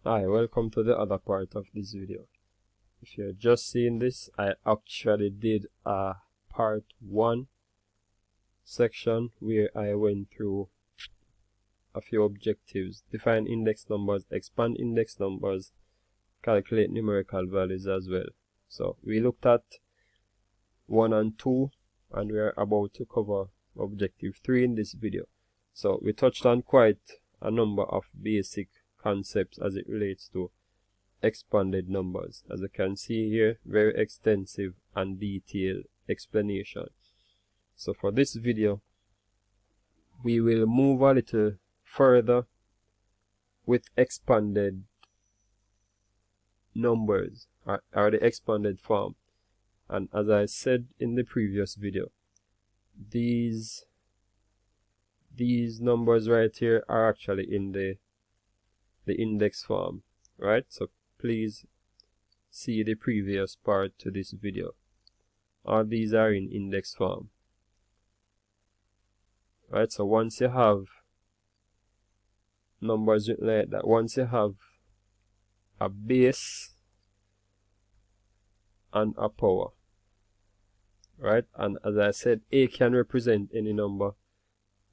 Hi, welcome to the other part of this video. If you're just seeing this, I actually did a part 1 section where I went through a few objectives: define index numbers, expand index numbers, calculate numerical values as well. So we looked at 1 and 2, and we are about to cover objective 3 in this video. So we touched on quite a number of basic concepts as it relates to expanded numbers. As you can see here, very extensive and detailed explanation. So for this video, we will move a little further with expanded numbers or the expanded form. And as I said in the previous video, these numbers right here are actually in the index form, right? So please see the previous part to this video. All these are in index form, right? So once you have numbers like that, once you have a base and a power, right? And as I said, A can represent any number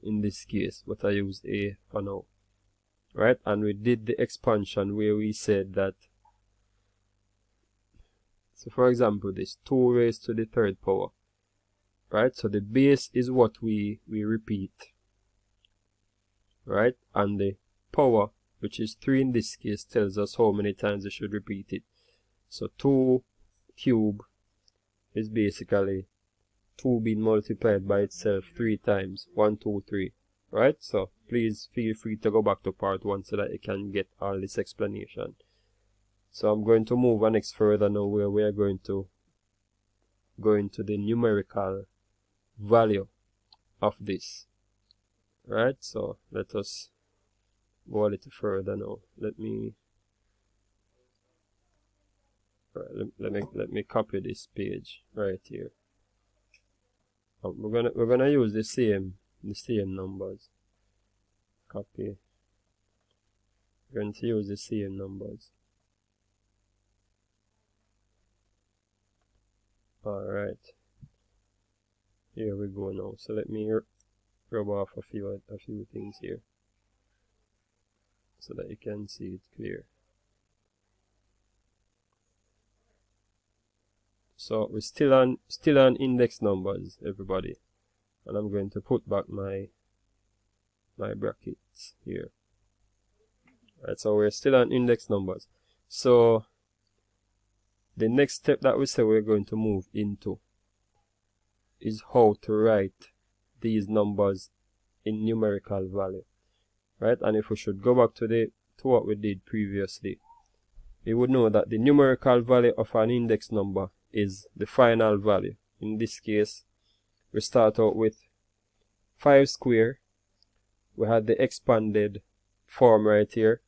in this case, but I use A for now, right? And we did the expansion where we said that, so for example, this 2 raised to the 3rd power, right? So the base is what we repeat, right? And the power, which is 3 in this case, tells us how many times we should repeat it. So 2 cube is basically 2 being multiplied by itself 3 times. 1, 2, 3, right? So please feel free to go back to part 1 so that you can get all this explanation. So I'm going to move on next further now, where we are going to go into the numerical value of this, right? So let us go a little further now. Let me copy this page right here. We're gonna use the same numbers. Copy. We're going to use the same numbers. Alright, here we go now. So let me rub off a few things here so that you can see it clear. So we're still on index numbers, everybody, and I'm going to put back my brackets here. Right, so we're still on index numbers. So the next step that we say we're going to move into is how to write these numbers in numerical value, right? And if we should go back to what we did previously, we would know that the numerical value of an index number is the final value. In this case, we start out with 5 square. We had the expanded form right here,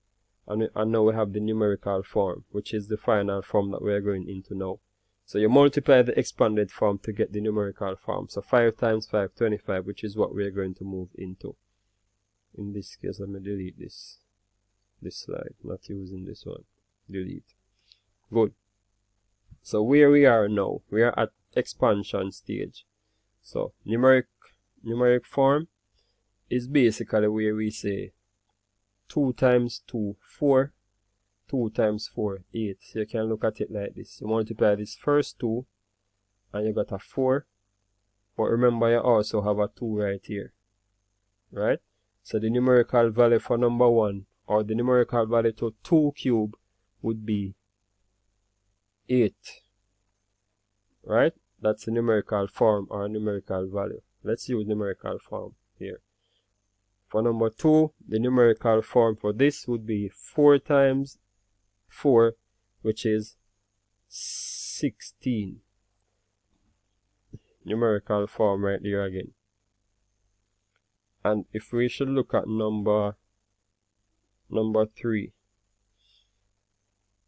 and now we have the numerical form, which is the final form that we are going into now. So you multiply the expanded form to get the numerical form. So 5 times 5, 25, which is what we are going to move into. In this case, let me delete this slide, not using this one. Delete. Good. So where we are now, we are at expansion stage. So numeric form is basically where we say 2 times 2, 4. 2 times 4, 8. So you can look at it like this. You multiply this first 2 and you got a 4. But remember, you also have a 2 right here, right? So the numerical value for number 1, or the numerical value to 2 cube, would be 8, right? That's the numerical form or numerical value. Let's use numerical form here. For number 2, the numerical form for this would be 4 times 4, which is 16. Numerical form right there again. And if we should look at number 3,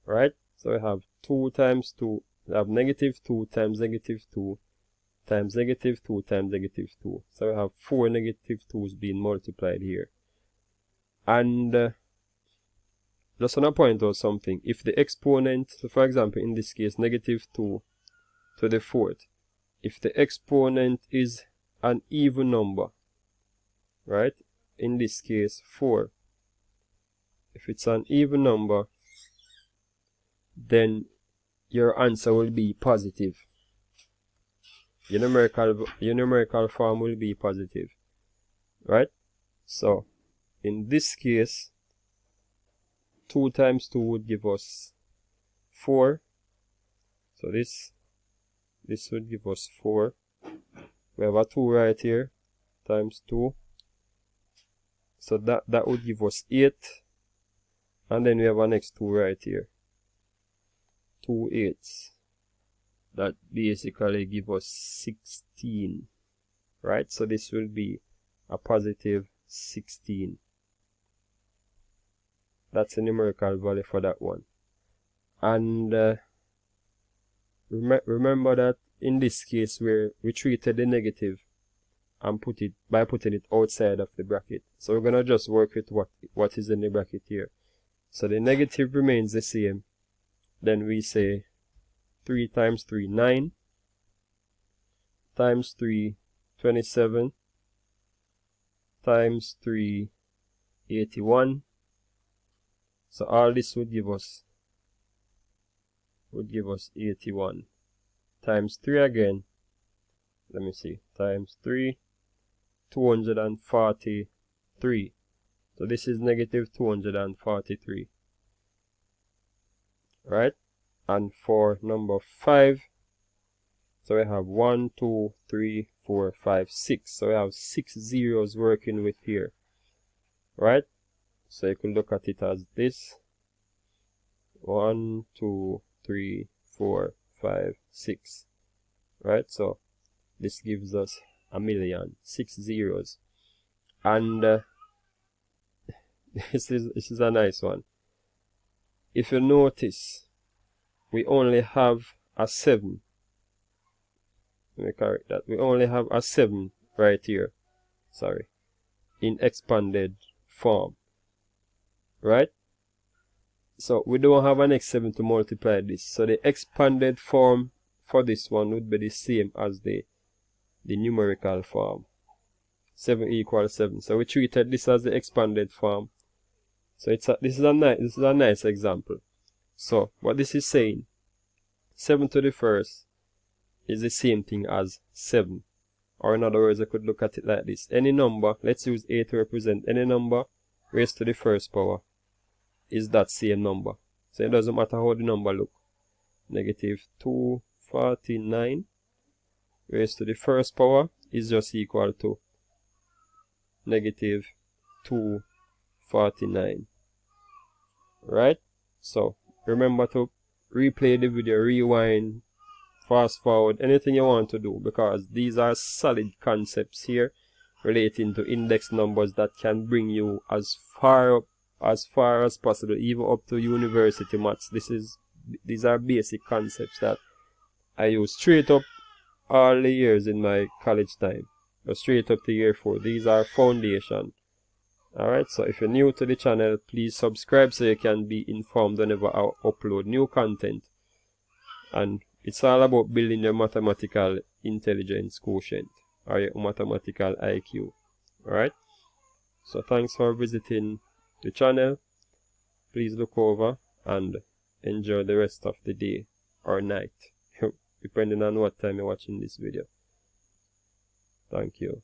right? So we have 2 times 2, we have negative 2 times negative 2 times negative 2 times negative 2. So we have 4 negative 2's being multiplied here. And just want to point out something. If the exponent, so for example in this case negative 2 to the 4th, if the exponent is an even number, right, in this case 4, if it's an even number, then your answer will be positive. Your numerical form will be positive, right? So in this case 2 times 2 would give us 4. So this would give us 4. We have a 2 right here, times 2. So that would give us 8. And then we have our next 2 right here. 2 8s. That basically give us 16. Right? So this will be a positive 16. That's a numerical value for that one. And remember that in this case we treated the negative and putting it outside of the bracket. So we're gonna just work with what is in the bracket here. So the negative remains the same. Then we say 3 times 3 9, times 3 27, times 3 81. So all this would give us 81, times 3 again. Let me see, times 3, 243. So this is negative 243, right? And for number 5, so we have 1 2 3 4 5 6. So we have 6 zeros working with here, right? So you can look at it as this: 1 2 3 4 5 6, right? So this gives us 1,000,000, 6 zeros. And this is a nice one. If you notice, we only have a 7. Let me correct that. We only have a 7 right here. Sorry. In expanded form. Right? So we don't have an x7 to multiply this. So the expanded form for this one would be the same as the numerical form. 7 equals 7. So we treated this as the expanded form. So this is a nice example. So what this is saying, 7 to the first is the same thing as 7. Or in other words, I could look at it like this. Any number, let's use A to represent any number raised to the first power is that same number. So it doesn't matter how the number look. Negative 249 raised to the first power is just equal to negative 249. Right? So remember to replay the video, rewind, fast forward, anything you want to do, because these are solid concepts here relating to index numbers that can bring you as far as possible, even up to university maths. These are basic concepts that I use straight up all the years in my college time, or straight up to year 4. These are foundation. Alright, so if you're new to the channel, please subscribe so you can be informed whenever I upload new content. And it's all about building your mathematical intelligence quotient, or your mathematical IQ. Alright, so thanks for visiting the channel. Please look over and enjoy the rest of the day or night, depending on what time you're watching this video. Thank you.